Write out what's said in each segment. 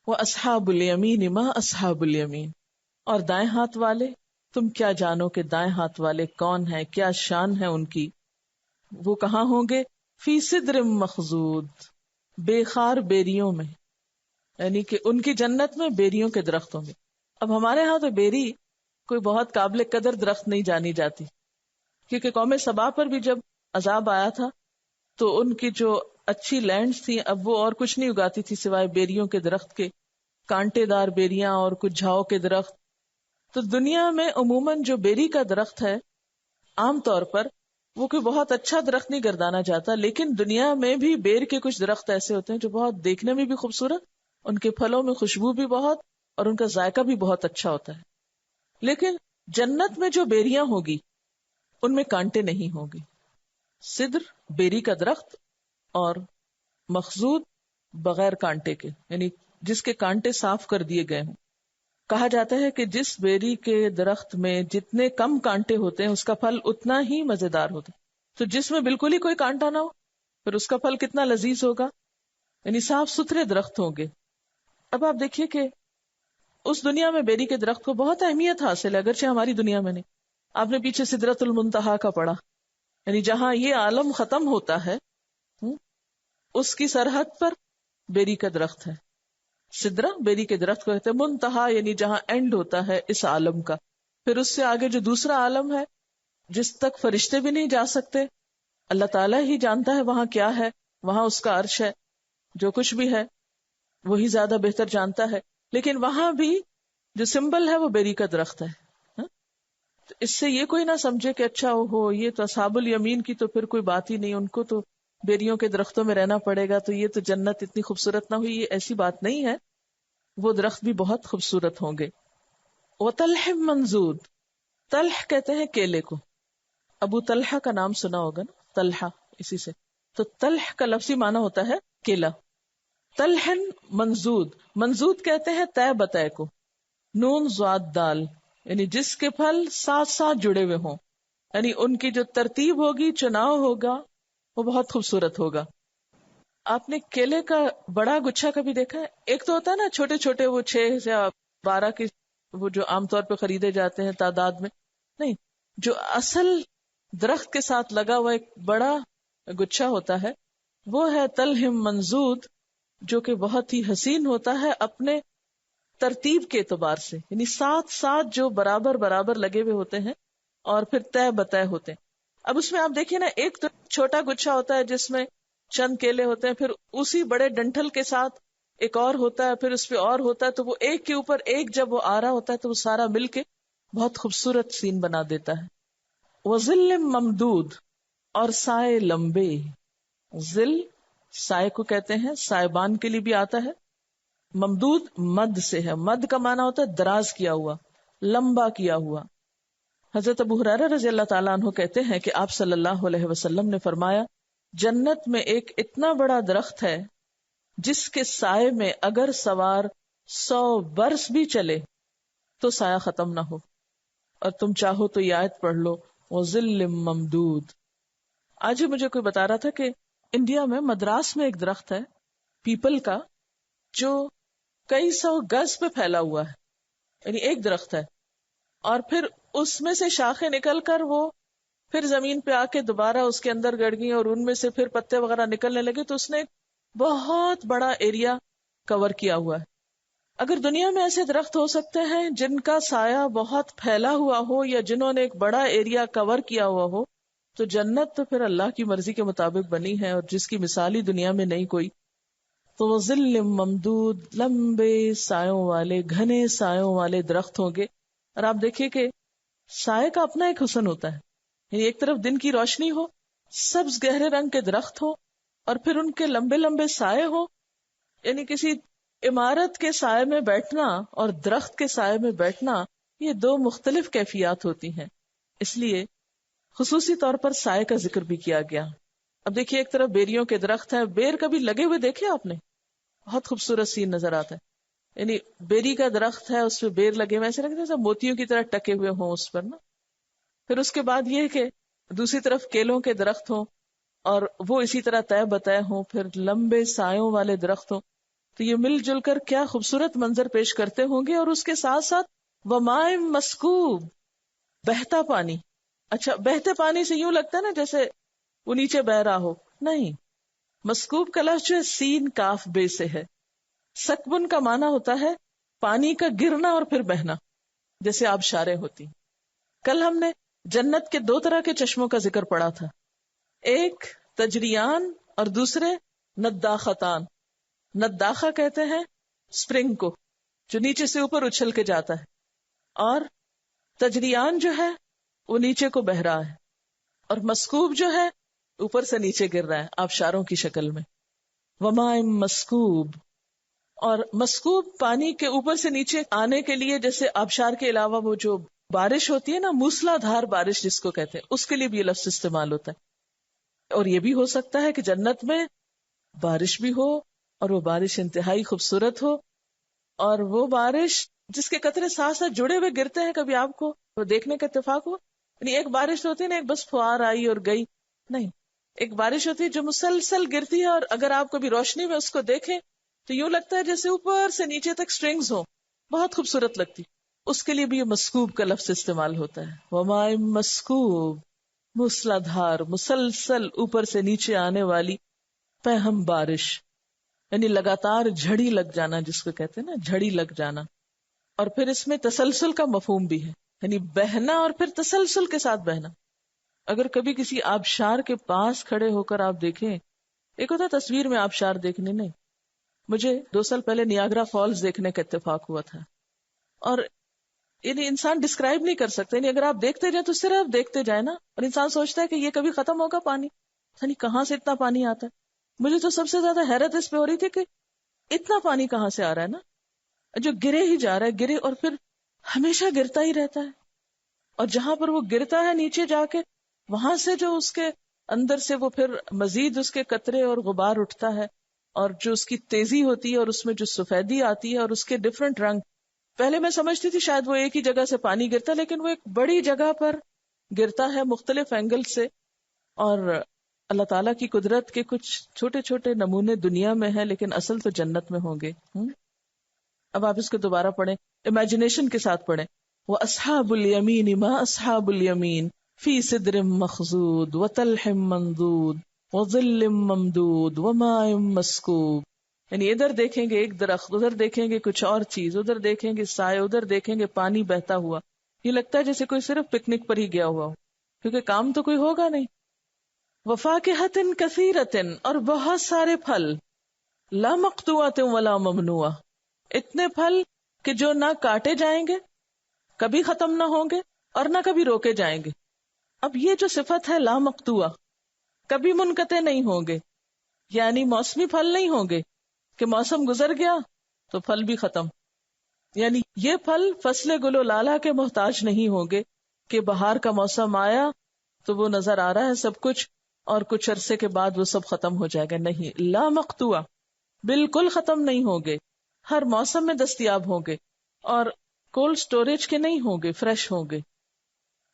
وَأَصْحَابُ الْيَمِينِ مَا أَصْحَابُ الْيَمِينِ، اور دائیں ہاتھ والے، تم کیا جانو کہ دائیں ہاتھ والے کون ہیں، کیا شان ہے ان کی. وہ کہاں ہوں گے؟ فی سدر مخضود، بے خار بیریوں میں، یعنی کہ ان کی جنت میں بیریوں کے درخت ہوں گے. اب ہمارے ہاں تو بیری کوئی بہت قابل قدر درخت نہیں جانی جاتی، کیونکہ قوم سبا پر بھی جب عذاب آیا تھا تو ان کی جو اچھی لینڈز تھی اب وہ اور کچھ نہیں اگاتی تھی سوائے بیریوں کے درخت کے، کانٹے دار بیریاں اور کچھ جھاؤ کے درخت. تو دنیا میں عموماً جو بیری کا درخت ہے عام طور پر وہ کوئی بہت اچھا درخت نہیں گردانا جاتا، لیکن دنیا میں بھی بیر کے کچھ درخت ایسے ہوتے ہیں جو بہت دیکھنے میں بھی خوبصورت، ان کے پھلوں میں خوشبو بھی بہت اور ان کا ذائقہ بھی بہت اچھا ہوتا ہے. لیکن جنت میں جو بیریاں ہوگی ان میں کانٹے نہیں ہوں گے. سدر بیری کا درخت اور مخضود بغیر کانٹے کے، یعنی جس کے کانٹے صاف کر دیے گئے ہوں. کہا جاتا ہے کہ جس بیری کے درخت میں جتنے کم کانٹے ہوتے ہیں اس کا پھل اتنا ہی مزیدار ہوتا ہے. تو جس میں بالکل ہی کوئی کانٹا نہ ہو پھر اس کا پھل کتنا لذیذ ہوگا، یعنی صاف ستھرے درخت ہوں گے. اب آپ دیکھیے کہ اس دنیا میں بیری کے درخت کو بہت اہمیت حاصل ہے، اگرچہ ہماری دنیا میں نہیں. آپ نے پیچھے سدرۃ المنتہا کا پڑھا، یعنی جہاں یہ عالم ختم ہوتا ہے اس کی سرحد پر بیری کا درخت ہے. سدرہ بیری کے درخت کو کہتے ہیں، منتہا یعنی جہاں اینڈ ہوتا ہے اس عالم کا. پھر اس سے آگے جو دوسرا عالم ہے جس تک فرشتے بھی نہیں جا سکتے، اللہ تعالیٰ ہی جانتا ہے وہاں کیا ہے، وہاں اس کا عرش ہے، جو کچھ بھی ہے وہی زیادہ بہتر جانتا ہے. لیکن وہاں بھی جو سمبل ہے وہ بیری کا درخت ہے. تو اس سے یہ کوئی نہ سمجھے کہ اچھا ہو یہ تو اصحاب الیمین کی تو پھر کوئی بات ہی نہیں، ان کو تو بیریوں کے درختوں میں رہنا پڑے گا تو یہ تو جنت اتنی خوبصورت نہ ہوئی. یہ ایسی بات نہیں ہے، وہ درخت بھی بہت خوبصورت ہوں گے. وَطَلْحٍ مَنْضُودٍ، طلح کہتے ہیں کیلے کو. ابو طلحہ کا نام سنا ہوگا نا، طلحہ اسی سے. تو طلح کا لفظی معنی ہوتا ہے کیلا. طلحٍ منضود، منضود کہتے ہیں طے بتائے کو، نون ضاد دال، یعنی جس کے پھل ساتھ ساتھ جڑے ہوئے ہوں، یعنی ان کی جو ترتیب ہوگی، چناؤ ہوگا، وہ بہت خوبصورت ہوگا. آپ نے کیلے کا بڑا گچھا کبھی دیکھا ہے؟ ایک تو ہوتا ہے نا چھوٹے چھوٹے، وہ 6 یا 12 کے، وہ جو عام طور پہ خریدے جاتے ہیں تعداد میں، نہیں، جو اصل درخت کے ساتھ لگا ہوا ایک بڑا گچھا ہوتا ہے وہ ہے طلح منضود، جو کہ بہت ہی حسین ہوتا ہے اپنے ترتیب کے اعتبار سے، یعنی ساتھ ساتھ جو برابر برابر لگے ہوئے ہوتے ہیں اور پھر طے بتائے ہوتے ہیں. اب اس میں آپ دیکھیے نا، ایک تو چھوٹا گچھا ہوتا ہے جس میں چند کیلے ہوتے ہیں، پھر اسی بڑے ڈنٹل کے ساتھ ایک اور ہوتا ہے، پھر اس پہ اور ہوتا ہے، تو وہ ایک کے اوپر ایک جب وہ آ رہا ہوتا ہے تو وہ سارا مل کے بہت خوبصورت سین بنا دیتا ہے. وَظِلٍّ ممدود، اور سائے لمبے. ظل سائے کو کہتے ہیں، سائبان کے لیے بھی آتا ہے. ممدود مد سے ہے، مد کا معنی ہوتا ہے دراز کیا ہوا، لمبا کیا ہوا. حضرت ابو ہریرہ رضی اللہ تعالیٰ عنہ کہتے ہیں کہ آپ صلی اللہ علیہ وسلم نے فرمایا، جنت میں ایک اتنا بڑا درخت ہے جس کے سائے میں اگر سوار 100 برس بھی چلے تو سایہ ختم نہ ہو. اور تم چاہو تو یہ آیت پڑھ لو، وَظِلٍّ ممدود. آج ہی مجھے کوئی بتا رہا تھا کہ انڈیا میں مدراس میں ایک درخت ہے پیپل کا جو کئی 100 گز پہ پھیلا ہوا ہے، یعنی ایک درخت ہے، اور پھر اس میں سے شاخیں نکل کر وہ پھر زمین پہ آ کے دوبارہ اس کے اندر گڑ گئی اور ان میں سے پھر پتے وغیرہ نکلنے لگے، تو اس نے بہت بڑا ایریا کور کیا ہوا ہے. اگر دنیا میں ایسے درخت ہو سکتے ہیں جن کا سایہ بہت پھیلا ہوا ہو یا جنہوں نے ایک بڑا ایریا کور کیا ہوا ہو، تو جنت تو پھر اللہ کی مرضی کے مطابق بنی ہے اور جس کی مثال ہی دنیا میں نہیں کوئی. تو وہ ظل ممدود، لمبے سایوں والے، گھنے سایوں والے درخت ہوں گے. اور آپ دیکھیے کہ سائے کا اپنا ایک حسن ہوتا ہے، یعنی ایک طرف دن کی روشنی ہو، سبز گہرے رنگ کے درخت ہو، اور پھر ان کے لمبے لمبے سائے ہو. یعنی کسی عمارت کے سائے میں بیٹھنا اور درخت کے سائے میں بیٹھنا، یہ دو مختلف کیفیات ہوتی ہیں. اس لیے خصوصی طور پر سائے کا ذکر بھی کیا گیا. اب دیکھیے ایک طرف بیریوں کے درخت ہیں، بیر کبھی لگے ہوئے دیکھے آپ نے؟ بہت خوبصورت سین نظر آتا ہے. یعنی بیری کا درخت ہے، اس پہ بیر لگے ہوئے، ایسے لگتے ہیں سب موتیوں کی طرح ٹکے ہوئے ہوں اس پر نا. پھر اس کے بعد یہ کہ دوسری طرف کیلوں کے درخت ہوں اور وہ اسی طرح طے بتائے ہوں، پھر لمبے سایوں والے درخت ہوں. تو یہ مل جل کر کیا خوبصورت منظر پیش کرتے ہوں گے. اور اس کے ساتھ ساتھ وماء مسکوب، بہتا پانی. اچھا، بہتے پانی سے یوں لگتا ہے نا جیسے وہ نیچے بہ رہا ہو، نہیں. مسکوب کا لفظ جو ہے سین کاف بے سے ہے. سکبن کا معنی ہوتا ہے پانی کا گرنا اور پھر بہنا، جیسے آبشاریں ہوتی. کل ہم نے جنت کے 2 طرح کے چشموں کا ذکر پڑھا تھا، ایک تجریان اور دوسرے نداختان. نداخہ کہتے ہیں سپرنگ کو جو نیچے سے اوپر اچھل کے جاتا ہے، اور تجریان جو ہے وہ نیچے کو بہ رہا ہے، اور مسکوب جو ہے اوپر سے نیچے گر رہا ہے آبشاروں کی شکل میں. وماء مسکوب. اور مسکوب پانی کے اوپر سے نیچے آنے کے لیے جیسے آبشار کے علاوہ وہ جو بارش ہوتی ہے نا، موسلا دھار بارش جس کو کہتے ہیں، اس کے لیے بھی یہ لفظ استعمال ہوتا ہے. اور یہ بھی ہو سکتا ہے کہ جنت میں بارش بھی ہو اور وہ بارش انتہائی خوبصورت ہو، اور وہ بارش جس کے قطرے ساتھ ساتھ جڑے ہوئے گرتے ہیں. کبھی آپ کو وہ دیکھنے کا اتفاق ہو، یعنی ایک بارش ہوتی ہے نا، ایک بس فوار آئی اور گئی، نہیں. ایک بارش ہوتی ہے جو مسلسل گرتی ہے، اور اگر آپ کبھی روشنی میں اس کو دیکھیں تو یوں لگتا ہے جیسے اوپر سے نیچے تک سٹرنگز ہو، بہت خوبصورت لگتی. اس کے لیے بھی یہ مسکوب کا لفظ استعمال ہوتا ہے. وماء مسکوب، موسلا دھار، مسلسل اوپر سے نیچے آنے والی پہم بارش، یعنی لگاتار جھڑی لگ جانا جس کو کہتے ہیں نا، جھڑی لگ جانا. اور پھر اس میں تسلسل کا مفہوم بھی ہے، یعنی بہنا اور پھر تسلسل کے ساتھ بہنا. اگر کبھی کسی آبشار کے پاس کھڑے ہو کر آپ دیکھیں، ایک ہوتا تصویر میں آبشار دیکھنے، نہیں، مجھے 2 سال پہلے نیاگرا فالز دیکھنے کا اتفاق ہوا تھا، اور یعنی انسان ڈسکرائب نہیں کر سکتا. یعنی اگر آپ دیکھتے جائیں تو صرف دیکھتے جائیں نا، اور انسان سوچتا ہے کہ یہ کبھی ختم ہوگا پانی، یعنی کہاں سے اتنا پانی آتا ہے. مجھے تو سب سے زیادہ حیرت اس پہ ہو رہی تھی کہ اتنا پانی کہاں سے آ رہا ہے نا، جو گرے ہی جا رہا ہے، گرے اور پھر ہمیشہ گرتا ہی رہتا ہے. اور جہاں پر وہ گرتا ہے نیچے جا کے، وہاں سے جو اس کے اندر سے وہ پھر مزید اس کے قطرے اور غبار اٹھتا ہے، اور جو اس کی تیزی ہوتی ہے اور اس میں جو سفیدی آتی ہے اور اس کے ڈفرنٹ رنگ. پہلے میں سمجھتی تھی شاید وہ ایک ہی جگہ سے پانی گرتا ہے، لیکن وہ ایک بڑی جگہ پر گرتا ہے مختلف اینگل سے. اور اللہ تعالیٰ کی قدرت کے کچھ چھوٹے چھوٹے نمونے دنیا میں ہیں، لیکن اصل تو جنت میں ہوں گے. اب آپ اس کو دوبارہ پڑھیں، امیجنیشن کے ساتھ پڑھیں. وَأَصْحَابُ الْيَمِينِ مَا أَصْحَابُ الْيَمِينِ فِي سِدْرٍ مَّخْضُودٍ وَطَلْحٍ مَّنضُودٍ وَظِلٍّ مَّمْدُودٍ وَمَاءٍ مَّسْكُوبٍ. یعنی ادھر دیکھیں گے ایک درخت، ادھر دیکھیں گے کچھ اور چیز، ادھر دیکھیں گے سائے، ادھر دیکھیں گے پانی بہتا ہوا. یہ لگتا ہے جیسے کوئی صرف پکنک پر ہی گیا ہوا ہو، کیونکہ کام تو کوئی ہوگا نہیں. وَفَاكِهَةٍ كَثِيرَةٍ، اور بہت سارے پھل. لَا مَقْطُوعَةٍ وَلَا مَمْنُوعَةٍ، اتنے پھل کہ جو نہ کاٹے جائیں گے، کبھی ختم نہ ہوں گے، اور نہ کبھی روکے جائیں گے. اب یہ جو صفت ہے لا مقطوعہ، کبھی منقطع نہیں ہوں گے، یعنی موسمی پھل نہیں ہوں گے کہ موسم گزر گیا تو پھل بھی ختم. یعنی یہ پھل فصل گل و لالہ کے محتاج نہیں ہوں گے کہ بہار کا موسم آیا تو وہ نظر آ رہا ہے سب کچھ، اور کچھ عرصے کے بعد وہ سب ختم ہو جائے گا. نہیں، لا مقطوعہ، بالکل ختم نہیں ہوں گے، ہر موسم میں دستیاب ہوں گے، اور کولڈ سٹوریج کے نہیں ہوں گے، فریش ہوں گے.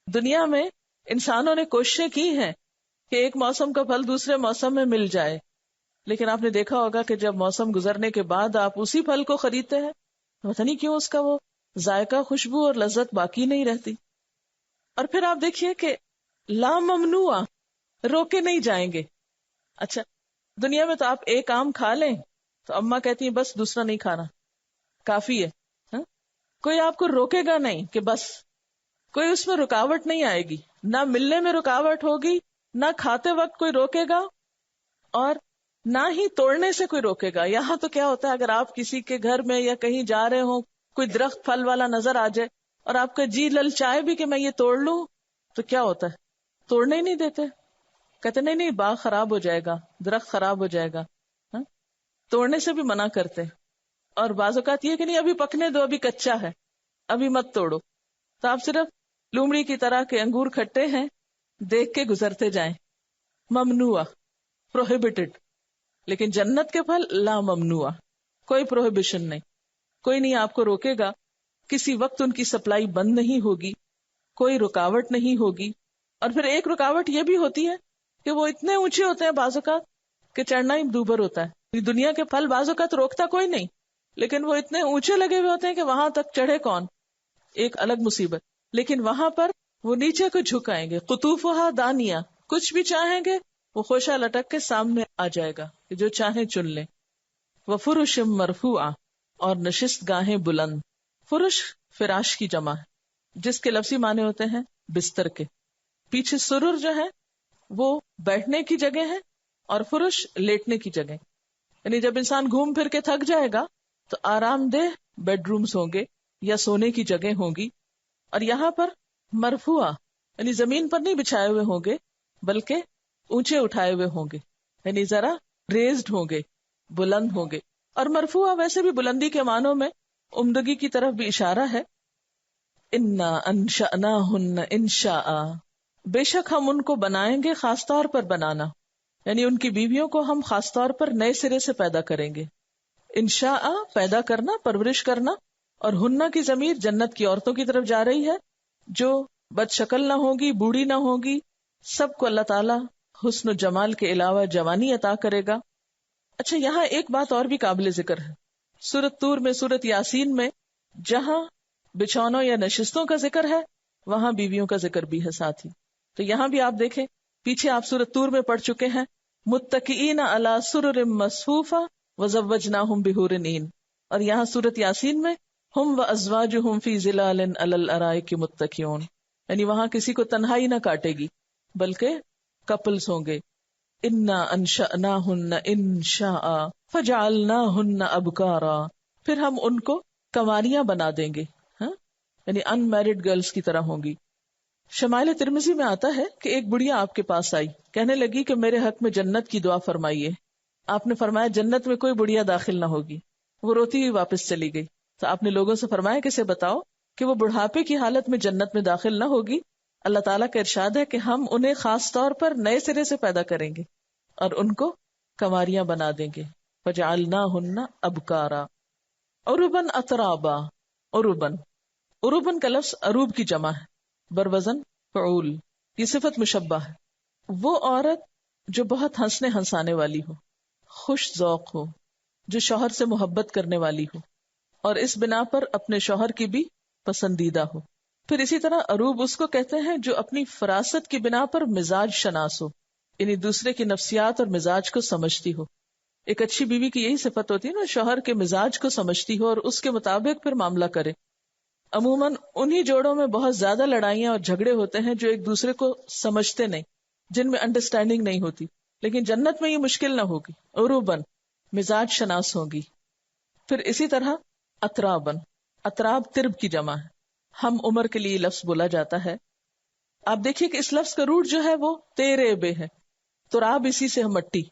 دنیا میں انسانوں نے کوششیں کی ہیں کہ ایک موسم کا پھل دوسرے موسم میں مل جائے، لیکن آپ نے دیکھا ہوگا کہ جب موسم گزرنے کے بعد آپ اسی پھل کو خریدتے ہیں، پتہ نہیں کیوں اس کا وہ ذائقہ، خوشبو اور لذت باقی نہیں رہتی. اور پھر آپ دیکھیے کہ لا ممنوع، روکے نہیں جائیں گے. اچھا، دنیا میں تو آپ ایک آم کھا لیں تو اماں کہتی ہیں بس دوسرا نہیں کھانا، کافی ہے. کوئی آپ کو روکے گا نہیں کہ بس، کوئی اس میں رکاوٹ نہیں آئے گی، نہ ملنے میں رکاوٹ ہوگی، نہ کھاتے وقت کوئی روکے گا، اور نہ ہی توڑنے سے کوئی روکے گا. یہاں تو کیا ہوتا ہے، اگر آپ کسی کے گھر میں یا کہیں جا رہے ہوں، کوئی درخت پھل والا نظر آ جائے اور آپ کا جی للچائے بھی کہ میں یہ توڑ لوں، تو کیا ہوتا ہے، توڑنے ہی نہیں دیتے، کہتے نہیں باغ خراب ہو جائے گا، درخت خراب ہو جائے گا. توڑنے سے بھی منع کرتے. اور بعض اوقات یہ کہ نہیں ابھی پکنے دو، ابھی کچا ہے، ابھی مت توڑو. تو آپ صرف لومڑی کی طرح کے انگور کھٹے ہیں دیکھ کے گزرتے جائیں. ممنوع، پروہیبٹڈ. لیکن جنت کے پھل لا ممنوع، کوئی پروہیبیشن نہیں، کوئی نہیں آپ کو روکے گا، کسی وقت ان کی سپلائی بند نہیں ہوگی، کوئی رکاوٹ نہیں ہوگی. اور پھر ایک رکاوٹ یہ بھی ہوتی ہے کہ وہ اتنے اونچے ہوتے ہیں بعض اوقات کہ چڑھنا ہی دوبر ہوتا ہے. دنیا کے پھل بعض اوقات روکتا کوئی نہیں، لیکن وہ اتنے اونچے لگے ہوئے ہوتے ہیں کہ وہاں تک چڑھے کون، ایک الگ مصیبت. لیکن وہاں پر وہ نیچے کو جھکائیں گے. قطوفہا دانیہ، کچھ بھی چاہیں گے وہ خوشہ لٹک کے سامنے آ جائے گا کہ جو چاہیں چن لیں. وفرش مرفوعہ، اور نشست گاہیں بلند. فرش فراش کی جمع ہے جس کے لفظی معنی ہوتے ہیں بستر کے. پیچھے سرر جو ہے وہ بیٹھنے کی جگہ ہے اور فرش لیٹنے کی جگہ. یعنی جب انسان گھوم پھر کے تھک جائے گا تو آرام دہ بیڈ رومز ہوں گے یا سونے کی جگہ ہوں گی. اور یہاں پر مرفوعہ یعنی زمین پر نہیں بچھائے ہوئے ہوں گے بلکہ اونچے اٹھائے ہوئے ہوں گے، یعنی ذرا ریزڈ ہوں گے، بلند ہوں گے. اور مرفوعہ ویسے بھی بلندی کے معنوں میں عمدگی کی طرف بھی اشارہ ہے. انا انشأناہن انشاء، بے شک ہم ان کو بنائیں گے خاص طور پر بنانا، یعنی ان کی بیویوں کو ہم خاص طور پر نئے سرے سے پیدا کریں گے. انشاء پیدا کرنا، پرورش کرنا. اور ہنہ کی ضمیر جنت کی عورتوں کی طرف جا رہی ہے جو بد شکل نہ ہوگی، بوڑھی نہ ہوگی. سب کو اللہ تعالیٰ حسن و جمال کے علاوہ جوانی عطا کرے گا. اچھا، یہاں ایک بات اور بھی قابل ذکر ہے. سورۃ طور میں، سورۃ یاسین میں جہاں بچھونوں یا نشستوں کا ذکر ہے وہاں بیویوں کا ذکر بھی ہے ساتھ ہی. تو یہاں بھی آپ دیکھیں، پیچھے آپ سورۃ طور میں پڑھ چکے ہیں متکئین علی سرر مصفوفہ وزوجناہم بحور عین. اور یہاں سورۃ یاسین میں ہم وازواجہم فی ظلال علی الارائک متکئون، یعنی وہاں کسی کو تنہائی نہ کاٹے گی بلکہ کپلز ہوں گے. انا انشأناہن انشاء فجعلناہن ابکارا، پھر ہم ان کو کنواریاں بنا دیں گے، یعنی ان میرڈ گرلز کی طرح ہوں گی. شمائل ترمذی میں آتا ہے کہ ایک بڑھیا آپ کے پاس آئی، کہنے لگی کہ میرے حق میں جنت کی دعا فرمائیے. آپ نے فرمایا جنت میں کوئی بڑھیا داخل نہ ہوگی. وہ روتی ہوئی واپس چلی گئی. تو آپ نے لوگوں سے فرمایا کہ اسے بتاؤ کہ وہ بڑھاپے کی حالت میں جنت میں داخل نہ ہوگی. اللہ تعالیٰ کا ارشاد ہے کہ ہم انہیں خاص طور پر نئے سرے سے پیدا کریں گے اور ان کو کنواریاں بنا دیں گے. فجعلناہن ابکارا عربا اترابا. عربن کا لفظ عروب کی جمع ہے بروزن فعول. یہ صفت مشبہ ہے. وہ عورت جو بہت ہنسنے ہنسانے والی ہو، خوش ذوق ہو، جو شوہر سے محبت کرنے والی ہو اور اس بنا پر اپنے شوہر کی بھی پسندیدہ ہو. پھر اسی طرح عروب اس کو کہتے ہیں جو اپنی فراست کی بنا پر مزاج شناس ہو، یعنی دوسرے کی نفسیات اور مزاج کو سمجھتی ہو. ایک اچھی بیوی کی یہی صفت ہوتی ہے نا، شوہر کے مزاج کو سمجھتی ہو اور اس کے مطابق پھر معاملہ کرے. عموماً انہی جوڑوں میں بہت زیادہ لڑائیاں اور جھگڑے ہوتے ہیں جو ایک دوسرے کو سمجھتے نہیں، جن میں انڈرسٹینڈنگ نہیں ہوتی. لیکن جنت میں یہ مشکل نہ ہوگی. عروبن مزاج شناس ہوگی. پھر اسی طرح اترابن، اتراب ترب کی جمع ہے. ہم عمر کے لیے لفظ بولا جاتا ہے. آپ دیکھیے کہ اس لفظ کا روٹ جو ہے وہ تیرے بے ہے. تراب اسی سے مٹی.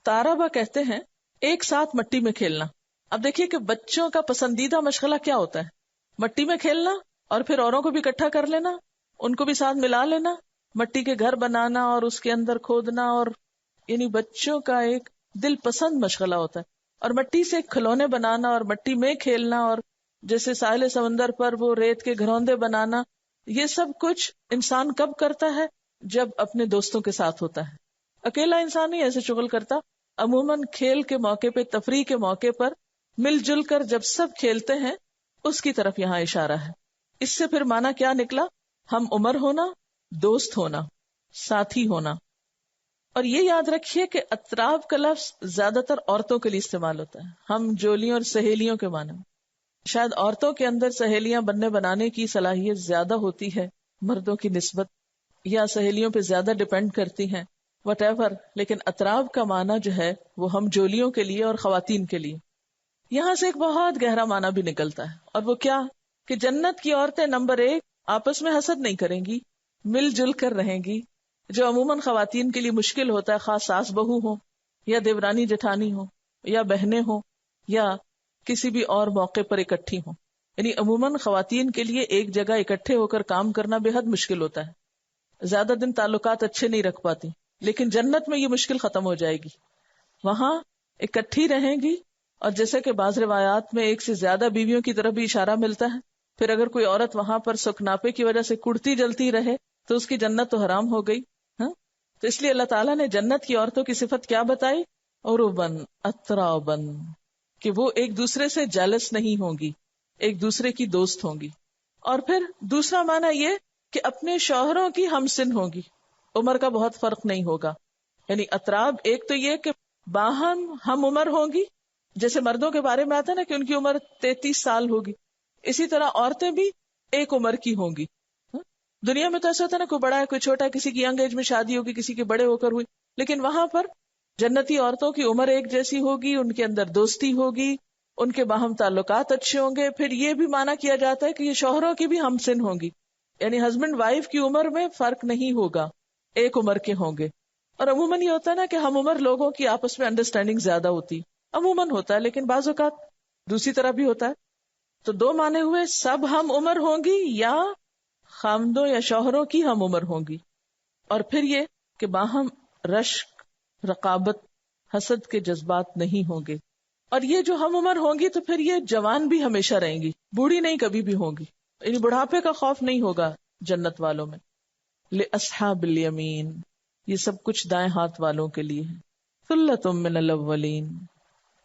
تارابا کہتے ہیں ایک ساتھ مٹی میں کھیلنا. اب دیکھیے کہ بچوں کا پسندیدہ مشغلہ کیا ہوتا ہے؟ مٹی میں کھیلنا اور پھر اوروں کو بھی اکٹھا کر لینا، ان کو بھی ساتھ ملا لینا، مٹی کے گھر بنانا اور اس کے اندر کھودنا. اور یعنی بچوں کا ایک دل پسند مشغلہ ہوتا ہے. اور مٹی سے کھلونے بنانا اور مٹی میں کھیلنا، اور جیسے ساحل سمندر پر وہ ریت کے گھروندے بنانا، یہ سب کچھ انسان کب کرتا ہے؟ جب اپنے دوستوں کے ساتھ ہوتا ہے. اکیلا انسان ہی ایسے شغل کرتا. عموماً کھیل کے موقع پہ، تفریح کے موقع پر مل جل کر جب سب کھیلتے ہیں اس کی طرف یہاں اشارہ ہے. اس سے پھر معنی کیا نکلا؟ ہم عمر ہونا، دوست ہونا، ساتھی ہونا. اور یہ یاد رکھیے کہ اطراف کا لفظ زیادہ تر عورتوں کے لیے استعمال ہوتا ہے. ہم جولیوں اور سہیلیوں کے معنی میں. شاید عورتوں کے اندر سہیلیاں بنانے کی صلاحیت زیادہ ہوتی ہے مردوں کی نسبت، یا سہیلیوں پہ زیادہ ڈیپینڈ کرتی ہیں، وٹ ایور. لیکن اطراف کا معنی جو ہے وہ ہم جولیوں کے لیے اور خواتین کے لیے. یہاں سے ایک بہت گہرا معنی بھی نکلتا ہے، اور وہ کیا کہ جنت کی عورتیں نمبر 1 آپس میں حسد نہیں کریں گی، مل جل کر رہیں گی، جو عموماً خواتین کے لیے مشکل ہوتا ہے، خاص ساس بہو ہو یا دیورانی جٹھانی ہو یا بہنیں ہو یا کسی بھی اور موقع پر اکٹھی ہوں. یعنی عموماً خواتین کے لیے ایک جگہ اکٹھے ہو کر کام کرنا بے حد مشکل ہوتا ہے، زیادہ دن تعلقات اچھے نہیں رکھ پاتی. لیکن جنت میں یہ مشکل ختم ہو جائے گی، وہاں اکٹھی رہیں گی. اور جیسے کہ بعض روایات میں ایک سے زیادہ بیویوں کی طرف بھی اشارہ ملتا ہے. پھر اگر کوئی عورت وہاں پر سکناپے کی وجہ سے کڑتی جلتی رہے تو اس کی جنت تو حرام ہو گئی. تو اس لیے اللہ تعالیٰ نے جنت کی عورتوں کی صفت کیا بتائی؟ عربن اترابن، کہ وہ ایک دوسرے سے جالس نہیں ہوں گی، ایک دوسرے کی دوست ہوں گی. اور پھر دوسرا معنی یہ کہ اپنے شوہروں کی ہم سن ہوں گی، عمر کا بہت فرق نہیں ہوگا. یعنی اتراب ایک تو یہ کہ باہم ہم عمر ہوں گی، جیسے مردوں کے بارے میں آتا ہے نا کہ ان کی عمر 33 سال ہوگی، اسی طرح عورتیں بھی ایک عمر کی ہوں گی. دنیا میں تو ایسا ہوتا ہے نا، کوئی بڑا ہے کوئی چھوٹا ہے، کسی کی ینگ ایج میں شادی ہوگی، کسی کے بڑے ہو کر ہوئی، لیکن وہاں پر جنتی عورتوں کی عمر ایک جیسی ہوگی، ان کے اندر دوستی ہوگی، ان کے باہم تعلقات اچھے ہوں گے. پھر یہ بھی مانا کیا جاتا ہے کہ یہ شوہروں کی بھی ہم سن ہوں گی، یعنی ہسبینڈ وائف کی عمر میں فرق نہیں ہوگا، ایک عمر کے ہوں گے. اور عموماً یہ ہوتا ہے نا کہ ہم عمر لوگوں کی آپس میں انڈرسٹینڈنگ زیادہ ہوتی، عموماً ہوتا ہے، لیکن بعض اوقات دوسری طرح بھی ہوتا ہے. تو دو معنی ہوئے، سب ہم عمر ہوں گی یا خامدوں یا شوہروں کی ہم عمر ہوں گی. اور پھر یہ کہ باہم رشک، رقابت، حسد کے جذبات نہیں ہوں گے. اور یہ جو ہم عمر ہوں گی تو پھر یہ جوان بھی ہمیشہ رہیں گی، بوڑھی نہیں کبھی بھی ہوں گی، یعنی بڑھاپے کا خوف نہیں ہوگا جنت والوں میں. لأصحاب الیمین، یہ سب کچھ دائیں ہاتھ والوں کے لیے ہے. ثلۃ من الاولین،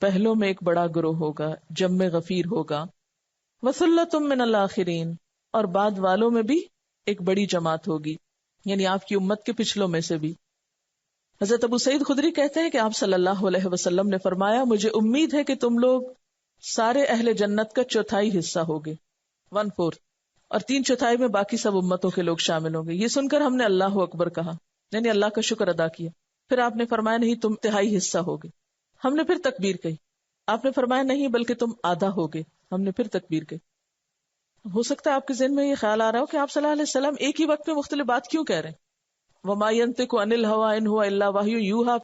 پہلوں میں ایک بڑا گروہ ہوگا، جم غفیر ہوگا. وثلۃ من الآخرین، اور بعد والوں میں بھی ایک بڑی جماعت ہوگی، یعنی آپ کی امت کے پچھلوں میں سے بھی. حضرت ابو سعید خدری کہتے ہیں کہ آپ صلی اللہ علیہ وسلم نے فرمایا، مجھے امید ہے کہ تم لوگ سارے اہل جنت کا چوتھائی حصہ ہوگے، 1/4، اور 3/4 میں باقی سب امتوں کے لوگ شامل ہوں گے. یہ سن کر ہم نے اللہ اکبر کہا، یعنی اللہ کا شکر ادا کیا. پھر آپ نے فرمایا نہیں، تم تہائی حصہ ہوگے. ہم نے پھر تکبیر کہی. آپ نے فرمایا نہیں بلکہ تم آدھا ہوگے. ہم نے پھر تکبیر کہی. ہو سکتا ہے آپ کے ذہن میں یہ خیال آ رہا ہو کہ آپ صلی اللہ علیہ وسلم ایک ہی وقت میں مختلف بات کیوں کہہ رہے ہیں. وَمَا يَنطِقُ عَنِ الْهَوَىٰ إِنْ هُوَ إِلَّا وَحْيٌ يُوحَىٰ،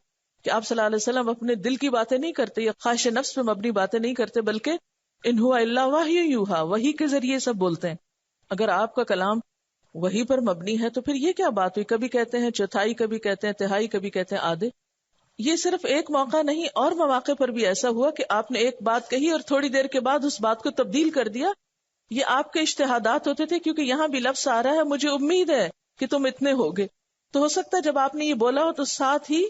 کہ آپ صلی اللہ علیہ وسلم اپنے دل کی باتیں نہیں کرتے یا خواہش نفس پہ مبنی باتیں نہیں کرتے، بلکہ إِنْ هُوَ إِلَّا وَحْيٌ يُوحَىٰ، وحی کے ذریعے سب بولتے ہیں. اگر آپ کا کلام وحی پر مبنی ہے تو پھر یہ کیا بات ہوئی؟ کبھی کہتے ہیں چوتھائی، کبھی کہتے ہیں تہائی، کبھی کہتے ہیں آدھے. یہ صرف ایک موقع نہیں، اور مواقع پر بھی ایسا ہوا کہ آپ نے ایک بات کہی اور تھوڑی دیر کے بعد اس بات کو تبدیل کر دیا. یہ آپ کے اجتہادات ہوتے تھے، کیونکہ یہاں بھی لفظ آ رہا ہے مجھے امید ہے کہ تم اتنے ہوگے. تو ہو سکتا ہے جب آپ نے یہ بولا ہو تو ساتھ ہی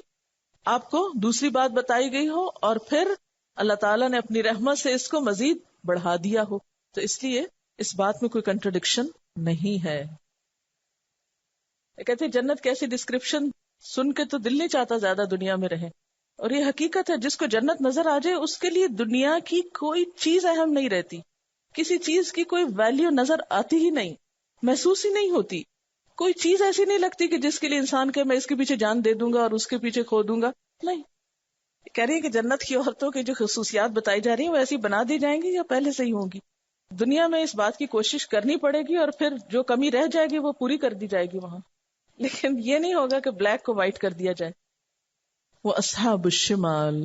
آپ کو دوسری بات بتائی گئی ہو، اور پھر اللہ تعالیٰ نے اپنی رحمت سے اس کو مزید بڑھا دیا ہو. تو اس لیے اس بات میں کوئی کنٹرڈکشن نہیں ہے. کہتے ہیں جنت کی ایسی ڈسکرپشن سن کے تو دل نہیں چاہتا زیادہ دنیا میں رہے. اور یہ حقیقت ہے، جس کو جنت نظر آ جائے اس کے لیے دنیا کی کوئی چیز اہم نہیں رہتی، کسی چیز کی کوئی ویلیو نظر آتی ہی نہیں، محسوس ہی نہیں ہوتی. کوئی چیز ایسی نہیں لگتی کہ جس کے لیے انسان کہ میں اس کے پیچھے جان دے دوں گا اور اس کے پیچھے کھو دوں گا. نہیں. کہہ رہی ہے کہ جنت کی عورتوں کی جو خصوصیات بتائی جا رہی ہیں وہ ایسی بنا دی جائیں گی یا پہلے سے ہی ہوں گی. دنیا میں اس بات کی کوشش کرنی پڑے گی اور پھر جو کمی رہ جائے گی وہ پوری کر دی جائے گی وہاں، لیکن یہ نہیں ہوگا کہ بلیک کو وائٹ کر دیا جائے. وہ اصحاب الشمال،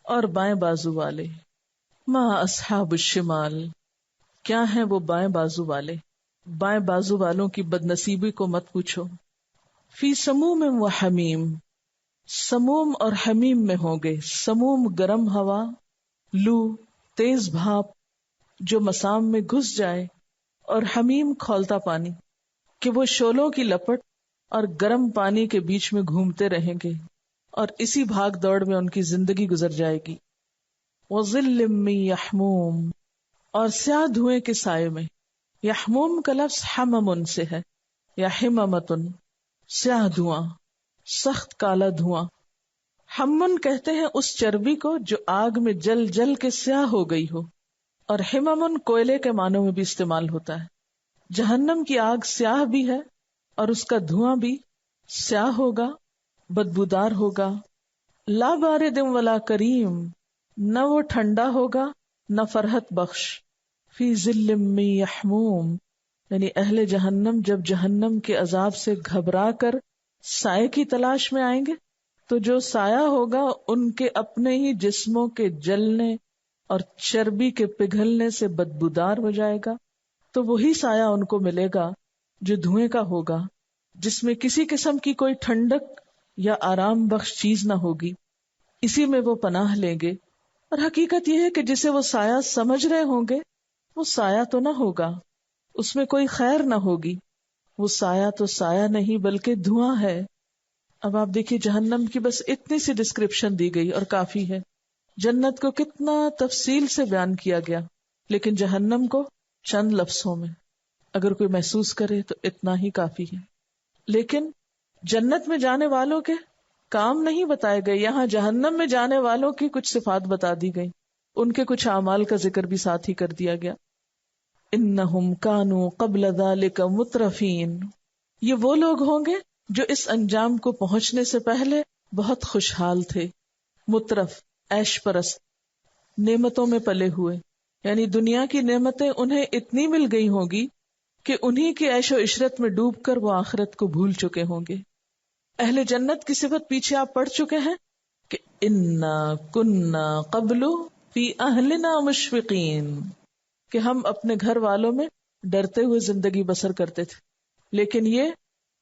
اور بائیں بازو والے. ما اصحاب الشمال، کیا ہیں وہ بائیں بازو والے؟ بائیں بازو والوں کی بدنصیبی کو مت پوچھو. فی سموم و حمیم، سموم اور حمیم میں ہوں گے. سموم گرم ہوا، لو تیز بھاپ جو مسام میں گھس جائے، اور حمیم کھولتا پانی کہ وہ شعلوں کی لپٹ اور گرم پانی کے بیچ میں گھومتے رہیں گے اور اسی بھاگ دوڑ میں ان کی زندگی گزر جائے گی. وظل من یحموم، اور سیاہ دھوئیں کے سائے میں. یحموم کا لفظ حمم سے ہے، یا حممتن، سیاہ دھواں، سخت کالا دھواں. حمن کہتے ہیں اس چربی کو جو آگ میں جل جل کے سیاہ ہو گئی ہو، اور حممن کوئلے کے معنوں میں بھی استعمال ہوتا ہے. جہنم کی آگ سیاہ بھی ہے اور اس کا دھواں بھی سیاہ ہوگا، بدبودار ہوگا. لا بارد ولا کریم، نہ وہ ٹھنڈا ہوگا نہ فرحت بخش. فی ظل من یحموم، یعنی اہل جہنم جب جہنم کے عذاب سے گھبرا کر سائے کی تلاش میں آئیں گے تو جو سایہ ہوگا ان کے اپنے ہی جسموں کے جلنے اور چربی کے پگھلنے سے بدبودار ہو جائے گا. تو وہی سایہ ان کو ملے گا جو دھوئیں کا ہوگا، جس میں کسی قسم کی کوئی ٹھنڈک یا آرام بخش چیز نہ ہوگی. اسی میں وہ پناہ لیں گے. اور حقیقت یہ ہے کہ جسے وہ سایہ سمجھ رہے ہوں گے وہ سایہ تو نہ ہوگا، اس میں کوئی خیر نہ ہوگی. وہ سایہ تو سایہ نہیں بلکہ دھواں ہے. اب آپ دیکھیے جہنم کی بس اتنی سی ڈسکرپشن دی گئی اور کافی ہے. جنت کو کتنا تفصیل سے بیان کیا گیا، لیکن جہنم کو چند لفظوں میں اگر کوئی محسوس کرے تو اتنا ہی کافی ہے. لیکن جنت میں جانے والوں کے کام نہیں بتائے گئے، یہاں جہنم میں جانے والوں کی کچھ صفات بتا دی گئی، ان کے کچھ اعمال کا ذکر بھی ساتھ ہی کر دیا گیا. انہم کانوا قبل ذلک مترفین، یہ وہ لوگ ہوں گے جو اس انجام کو پہنچنے سے پہلے بہت خوشحال تھے. مترف عیش پرست، نعمتوں میں پلے ہوئے، یعنی دنیا کی نعمتیں انہیں اتنی مل گئی ہوں گی کہ انہی کی عیش و عشرت میں ڈوب کر وہ آخرت کو بھول چکے ہوں گے. اہل جنت کی صفت پیچھے آپ پڑھ چکے ہیں کہ انا کننا قبل فی اہلنا مشفقین، کہ ہم اپنے گھر والوں میں ڈرتے ہوئے زندگی بسر کرتے تھے، لیکن یہ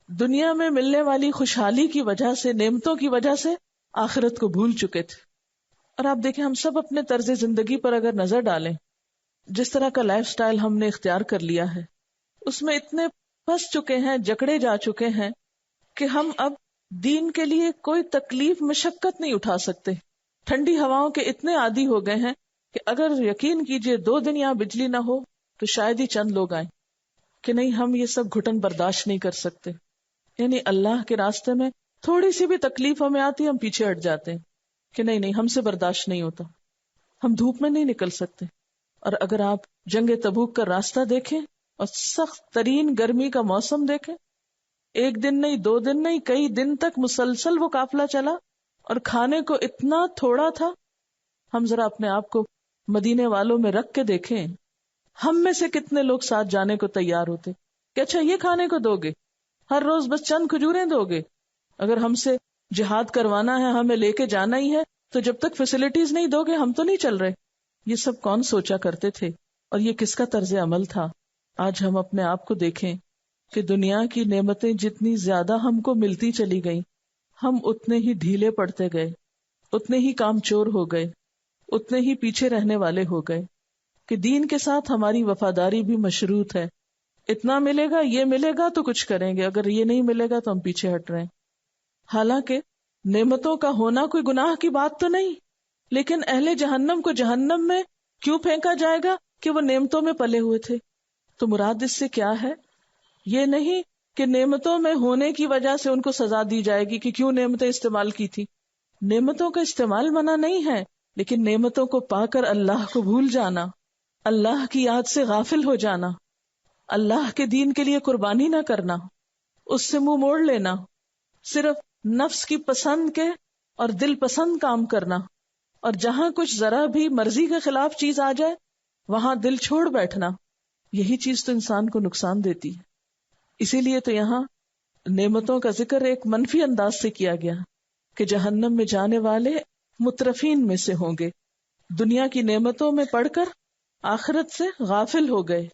دنیا میں ملنے والی خوشحالی کی وجہ سے، نعمتوں کی وجہ سے آخرت کو بھول چکے تھے. اور آپ دیکھیں ہم سب اپنے طرز زندگی پر اگر نظر ڈالیں، جس طرح کا لائف سٹائل ہم نے اختیار کر لیا ہے اس میں اتنے پھنس چکے ہیں، جکڑے جا چکے ہیں کہ ہم اب دین کے لیے کوئی تکلیف مشقت نہیں اٹھا سکتے. ٹھنڈی ہواؤں کے اتنے عادی ہو گئے ہیں کہ اگر یقین کیجئے 2 دن یہاں بجلی نہ ہو تو شاید ہی چند لوگ آئیں کہ نہیں ہم یہ سب گھٹن برداشت نہیں کر سکتے. یعنی اللہ کے راستے میں تھوڑی سی بھی تکلیف ہمیں آتی ہے ہم پیچھے ہٹ جاتے ہیں کہ نہیں ہم سے برداشت نہیں ہوتا، ہم دھوپ میں نہیں نکل سکتے. اور اگر آپ جنگ تبوک کا راستہ دیکھیں اور سخت ترین گرمی کا موسم دیکھیں، 1 دن نہیں 2 دن نہیں کئی دن تک مسلسل وہ قافلہ چلا اور کھانے کو اتنا تھوڑا تھا. ہم ذرا اپنے آپ کو مدینے والوں میں رکھ کے دیکھیں، ہم میں سے کتنے لوگ ساتھ جانے کو تیار ہوتے کہ اچھا یہ کھانے کو دو گے، ہر روز بس چند کھجوریں دو گے. اگر ہم سے جہاد کروانا ہے، ہمیں لے کے جانا ہی ہے، تو جب تک فیسلٹیز نہیں دو گے ہم تو نہیں چل رہے. یہ سب کون سوچا کرتے تھے اور یہ کس کا طرز عمل تھا؟ آج ہم اپنے آپ کو دیکھیں کہ دنیا کی نعمتیں جتنی زیادہ ہم کو ملتی چلی گئیں، ہم اتنے ہی ڈھیلے پڑتے گئے، اتنے ہی کام چور ہو گئے، اتنے ہی پیچھے رہنے والے ہو گئے کہ دین کے ساتھ ہماری وفاداری بھی مشروط ہے. اتنا ملے گا، یہ ملے گا تو کچھ کریں گے، اگر یہ نہیں ملے گا تو ہم پیچھے ہٹ رہے ہیں. حالانکہ نعمتوں کا ہونا کوئی گناہ کی بات تو نہیں، لیکن اہل جہنم کو جہنم میں کیوں پھینکا جائے گا کہ وہ نعمتوں میں پلے ہوئے تھے. تو مراد اس سے کیا ہے؟ یہ نہیں کہ نعمتوں میں ہونے کی وجہ سے ان کو سزا دی جائے گی کہ کیوں نعمتیں استعمال کی تھی. نعمتوں کا استعمال منع نہیں ہے، لیکن نعمتوں کو پا کر اللہ کو بھول جانا، اللہ کی یاد سے غافل ہو جانا، اللہ کے دین کے لیے قربانی نہ کرنا، اس سے منہ موڑ لینا، صرف نفس کی پسند کے اور دل پسند کام کرنا، اور جہاں کچھ ذرا بھی مرضی کے خلاف چیز آ جائے وہاں دل چھوڑ بیٹھنا، یہی چیز تو انسان کو نقصان دیتی ہے. اسی لیے تو یہاں نعمتوں کا ذکر ایک منفی انداز سے کیا گیا کہ جہنم میں جانے والے مترفین میں سے ہوں گے، دنیا کی نعمتوں میں پڑھ کر آخرت سے غافل ہو گئے،